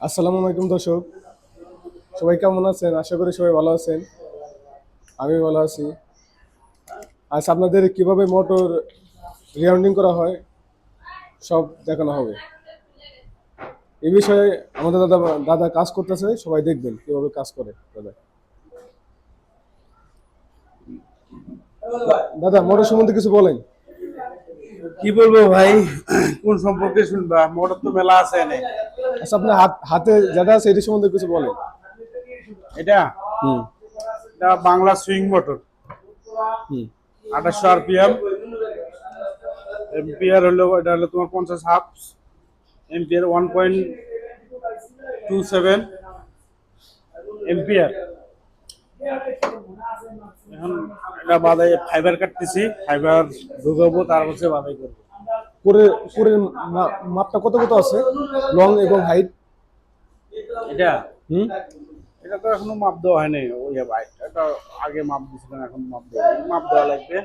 আসসালামু আলাইকুম দর্শক, সবাই কেমন আছেন? আশা করি সবাই ভালো আছেন। আমি ভালো আছি। আজ আপনাদের কিভাবে মোটর রিরাউন্ডিং করা হয় সব দেখানো হবে। এই বিষয়ে আমাদের দাদা দাদা কাজ করতেছে, সবাই দেখবেন কিভাবে কাজ করে দাদা। দাদা মোটর সম্বন্ধে কিছু বলেন। কি বলবো ভাই? কোন সম্পর্কে শুনবা? মোটর তো মেলা আছে এনে। আচ্ছা, আপনার হাতে যেটা আছে এটি সম্বন্ধে কিছু বলেন। এটা হুম। এটা বাংলা সুইং মোটর, হুম। 2800 আরপিএম। এম্পিয়ার হলো, এটা হলো তোমার 50 হাফ এম্পিয়ার, 1.27 এম্পিয়ার। এখন এটা বাদাই ফাইবার কাটতেছি, ফাইবার ঢুকাবো, তার হচ্ছে বাদাই করবো। করে করে মাপটা কত কত আছে, লং এবং হাইট? এটা হুম। এটা তো এখনো মাপ দেওয়া হয়নি। ওই ভাই, এটা আগে মাপ দিয়েছিলেন, এখন মাপ দেওয়া লাগবে।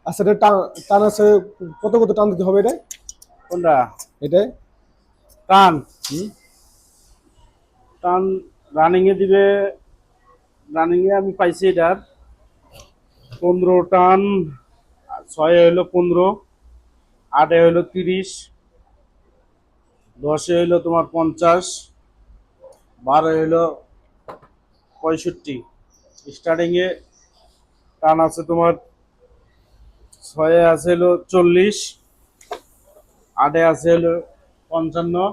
আচ্ছা, এটা টান টান আছে, কত কত টান দিতে হবে এটা? কোনটা? এটাই। টান হুম। টান রানিং এ দিবে। রানিং এ আমি পাইছি এটার 15 টান। 6 হইলো 15, 8 হইলো 30, 10 হইলো তোমার 50, 12 হইলো 65। স্টার্টিং এ টান আছে তোমার 6 আছে হলো 40, 8 আছে হলো 55,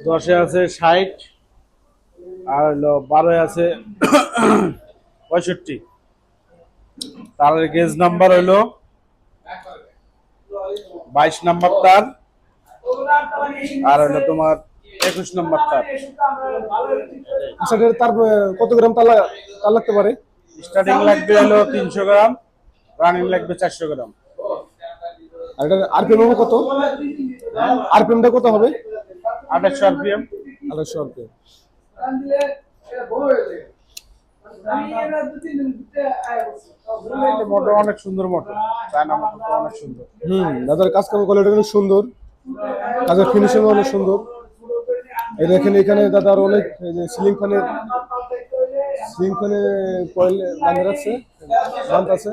10 আছে 60, আর হলো 12 আছে 65। তার গেজ নাম্বার হইলো 22 নাম্বার তার, আর হলো তোমার 21 নাম্বার তার। আচ্ছা, এটা তার কত গ্রাম তার তার লাগতে পারে? স্টার্টিং লাগবে হলো 300 গ্রাম, রানিং লাগবে 400 গ্রাম। আর এটা আরপিএম কত? আরপিএমটা কত হবে? 2800 আরপিএম। 2800 আরপিএম। মোটর অনেক সুন্দর মোটর, চায়না মোটর তো অনেক সুন্দর। দাদার কাজকর্ম কোয়ালিটি অনেক সুন্দর, কাজের ফিনিশিং অনেক সুন্দর। এই দেখেন এখানে দাদার অনেক এই যে সিলিং ফ্যানে কয়েল বাঁধা রাখছে, বাঁধ আছে,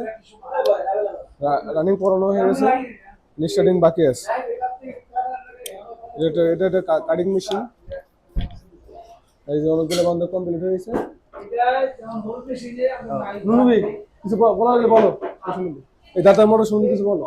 রানিং করানো হয়ে গেছে, স্টার্টিং বাকি আছে। এটা এটা একটা কাটিং মেশিন। এই যে অনেকগুলো বান্ধব কমপ্লিট হয়ে গেছে। নুনবি, কিছু বলা হলে বলো। এই দাদার মোটর সম্বন্ধে কিছু বলো।